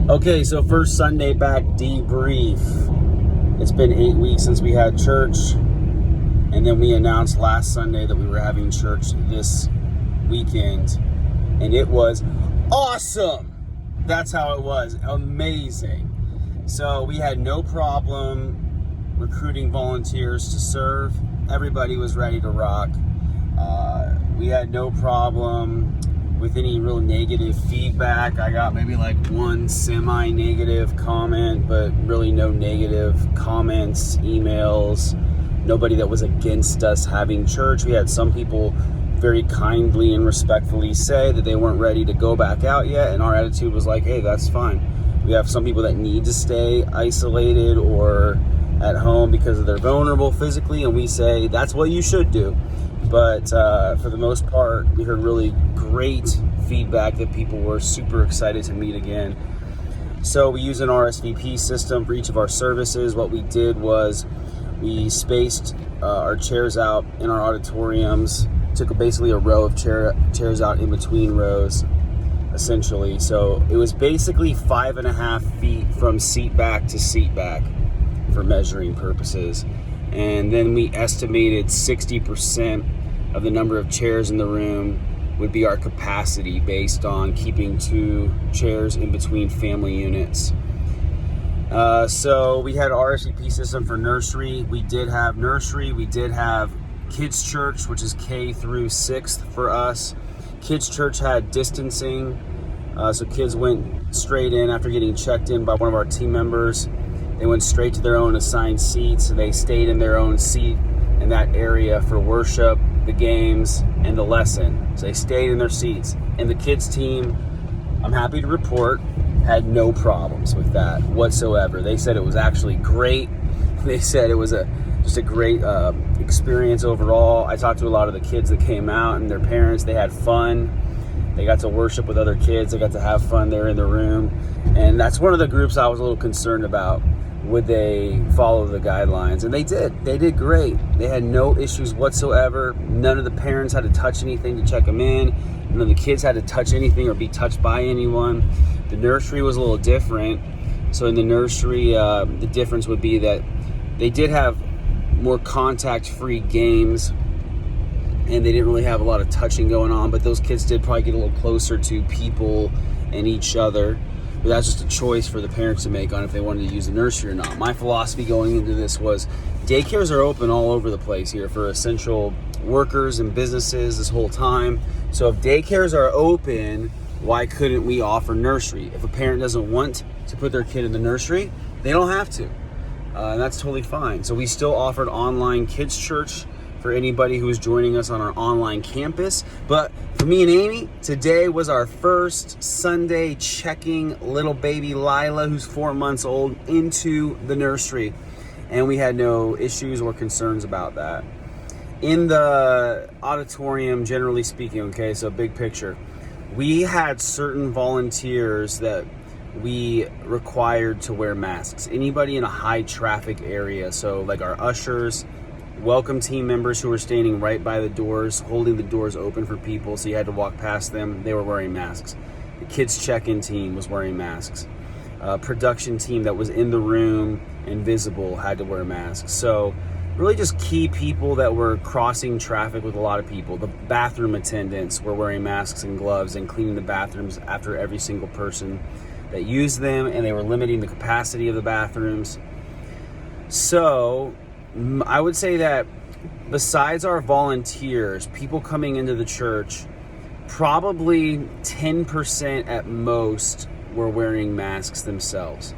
Okay, so first Sunday back debrief. It's been 8 weeks since we had church, and then we announced last Sunday that we were having church this weekend, and it was awesome. That's how it was. Amazing. So we had no problem recruiting volunteers to serve. Everybody was ready to rock. We had no problem with any real negative feedback. I got maybe like one semi-negative comment, but really no negative comments, emails, nobody that was against us having church. We had some people very kindly and respectfully say that they weren't ready to go back out yet, and our attitude was like, hey, that's fine. We have some people that need to stay isolated or at home because they're vulnerable physically, and we say that's what you should do. But for the most part, we heard really great feedback that people were super excited to meet again. So we use an RSVP system for each of our services. What we did was we spaced our chairs out in our auditoriums, took basically a row of chairs out in between rows, essentially. So it was basically 5.5 feet from seat back to seat back for measuring purposes. And then we estimated 60% of the number of chairs in the room would be our capacity based on keeping 2 chairs in between family units. So we had an RSVP system for nursery. We did have nursery. We did have kids church, which is K through 6th for us. Kids church had distancing. So kids went straight in after getting checked in by one of our team members. They went straight to their own assigned seats, and they stayed in their own seat in that area for worship, the games, and the lesson. So they stayed in their seats. And the kids team, I'm happy to report, had no problems with that whatsoever. They said it was actually great. They said it was just a great experience overall. I talked to a lot of the kids that came out and their parents. They had fun. They got to worship with other kids. They got to have fun there in the room. And that's one of the groups I was a little concerned about. Would they follow the guidelines? And they did. They did great. They had no issues whatsoever. None of the parents had to touch anything to check them in. None of the kids had to touch anything or be touched by anyone. The nursery was a little different. So in the nursery, the difference would be that they did have more contact-free games, and they didn't really have a lot of touching going on, but those kids did probably get a little closer to people and each other. But that's just a choice for the parents to make on if they wanted to use the nursery or not. My philosophy going into this was daycares are open all over the place here for essential workers and businesses this whole time. So if daycares are open, why couldn't we offer nursery? If a parent doesn't want to put their kid in the nursery, they don't have to. And that's totally fine. So we still offered online kids church for anybody who was joining us on our online campus. But for me and Amy, today was our first Sunday checking little baby Lila, who's 4 months old, into the nursery. And we had no issues or concerns about that. In the auditorium, generally speaking, okay, so big picture, we had certain volunteers that we required to wear masks. Anybody in a high traffic area, so like our ushers, welcome team members who were standing right by the doors, holding the doors open for people, so you had to walk past them, they were wearing masks. The kids check-in team was wearing masks. Production team that was in the room and visible had to wear masks. So really just key people that were crossing traffic with a lot of people. The bathroom attendants were wearing masks and gloves and cleaning the bathrooms after every single person that used them, and they were limiting the capacity of the bathrooms. So I would say that besides our volunteers, people coming into the church, probably 10% at most were wearing masks themselves.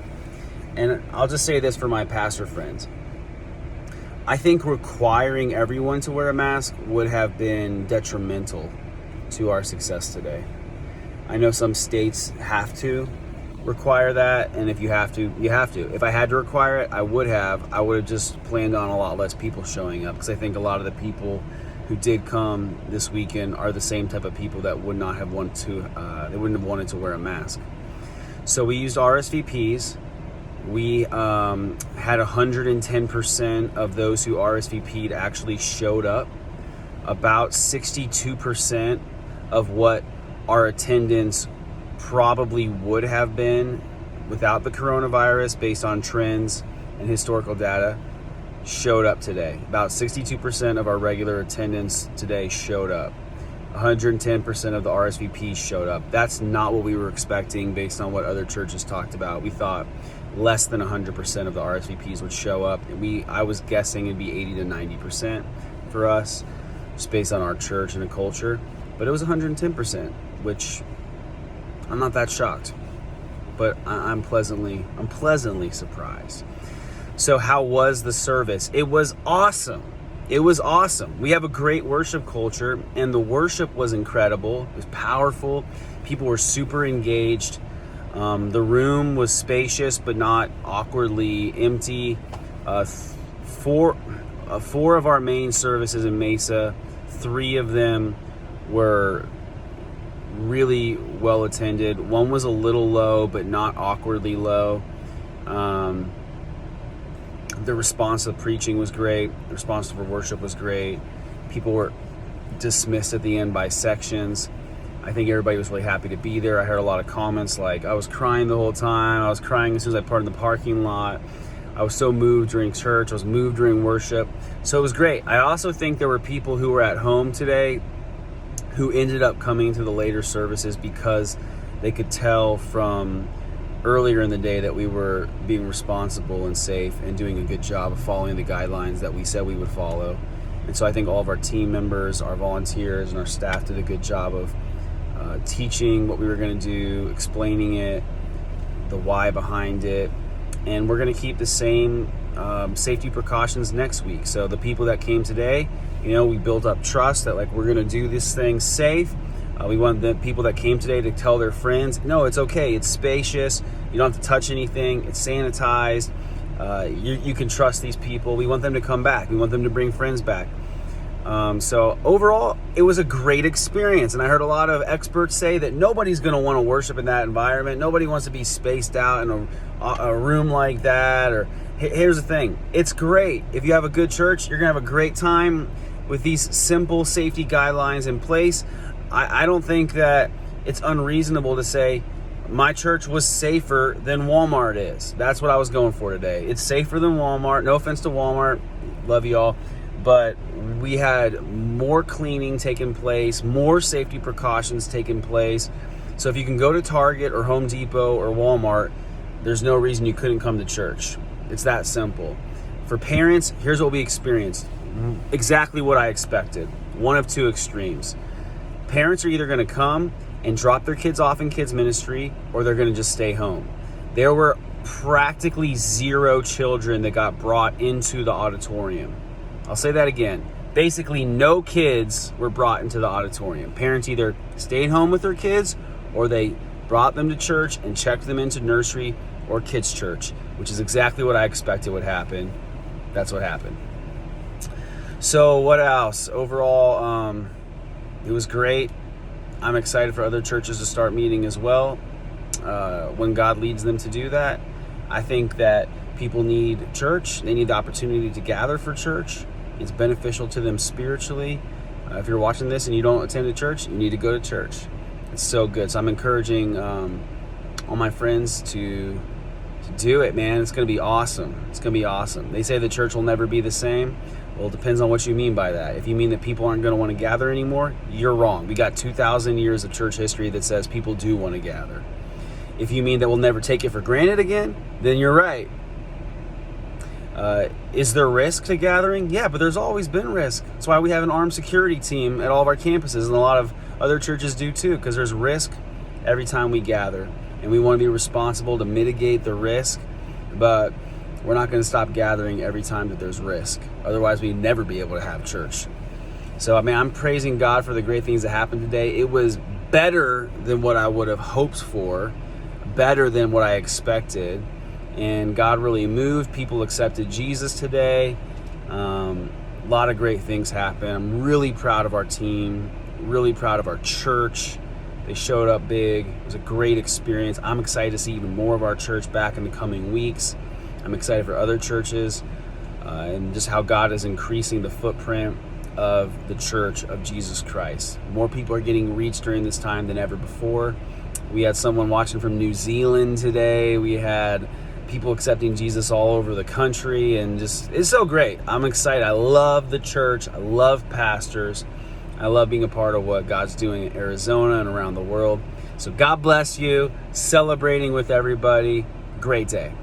And I'll just say this for my pastor friends. I think requiring everyone to wear a mask would have been detrimental to our success today. I know some states have to require that, and if you have to, you have to. If I had to require it, I would have just planned on a lot less people showing up, because I think a lot of the people who did come this weekend are the same type of people that would not have wanted to, they wouldn't have wanted to wear a mask. So we used RSVPs. We had 110% of those who RSVP'd actually showed up. About 62% of what our attendance probably would have been without the coronavirus, based on trends and historical data, showed up today. About 62% of our regular attendance today showed up. 110% of the RSVPs showed up. That's not what we were expecting based on what other churches talked about. We thought less than 100% of the RSVPs would show up. I was guessing it'd be 80 to 90% for us, just based on our church and the culture. But it was 110%, which I'm not that shocked. But I'm pleasantly surprised. So how was the service? It was awesome. It was awesome. We have a great worship culture, and the worship was incredible. It was powerful. People were super engaged. The room was spacious but not awkwardly empty. Four of our main services in Mesa, 3 of them were really well attended. One was a little low but not awkwardly low. The response to the preaching was great. The response to worship was great. People were dismissed at the end by sections. I think everybody was really happy to be there. I heard a lot of comments like, I was crying the whole time. I was crying as soon as I parked in the parking lot. I was so moved during church. I was moved during worship. So it was great. I also think there were people who were at home today who ended up coming to the later services because they could tell from earlier in the day that we were being responsible and safe and doing a good job of following the guidelines that we said we would follow. And so I think all of our team members, our volunteers, and our staff did a good job of teaching what we were going to do, explaining it, the why behind it. And we're going to keep the same safety precautions next week. So the people that came today, we built up trust that we're going to do this thing safe. We want the people that came today to tell their friends, no, it's okay. It's spacious. You don't have to touch anything. It's sanitized. You can trust these people. We want them to come back. We want them to bring friends back. So overall, it was a great experience. And I heard a lot of experts say that nobody's going to want to worship in that environment. Nobody wants to be spaced out in a room like that. Or here's the thing. It's great. If you have a good church, you're going to have a great time with these simple safety guidelines in place. I don't think that it's unreasonable to say my church was safer than Walmart is. That's what I was going for today. It's safer than Walmart. No offense to Walmart. Love y'all. But we had more cleaning taking place, more safety precautions taking place. So if you can go to Target or Home Depot or Walmart, there's no reason you couldn't come to church. It's that simple. For parents, here's what we experienced. Exactly what I expected. One of 2 extremes. Parents are either going to come and drop their kids off in kids ministry, or they're going to just stay home. There were practically 0 children that got brought into the auditorium. I'll say that again. Basically, no kids were brought into the auditorium. Parents either stayed home with their kids, or they brought them to church and checked them into nursery or kids church, which is exactly what I expected would happen. That's what happened. So what else? Overall, it was great. I'm excited for other churches to start meeting as well when God leads them to do that. I think that people need church. They need the opportunity to gather for church. It's beneficial to them spiritually. If you're watching this and you don't attend a church, you need to go to church. It's so good. So I'm encouraging all my friends to do it, man. It's going to be awesome. It's going to be awesome. They say the church will never be the same. Well, it depends on what you mean by that. If you mean that people aren't going to want to gather anymore, you're wrong. We got 2,000 years of church history that says people do want to gather. If you mean that we'll never take it for granted again, then you're right. Is there risk to gathering? Yeah, but there's always been risk. That's why we have an armed security team at all of our campuses, and a lot of other churches do too, because there's risk every time we gather. And we want to be responsible to mitigate the risk, but we're not going to stop gathering every time that there's risk. Otherwise, we'd never be able to have church. So, I'm praising God for the great things that happened today. It was better than what I would have hoped for, better than what I expected. And God really moved. People accepted Jesus today. A lot of great things happened. I'm really proud of our team, really proud of our church. They showed up big. It was a great experience. I'm excited to see even more of our church back in the coming weeks. I'm excited for other churches and just how God is increasing the footprint of the church of Jesus Christ. More people are getting reached during this time than ever before. We had someone watching from New Zealand today. We had people accepting Jesus all over the country, and just, it's so great. I'm excited. I love the church. I love pastors. I love being a part of what God's doing in Arizona and around the world. So God bless you. Celebrating with everybody. Great day.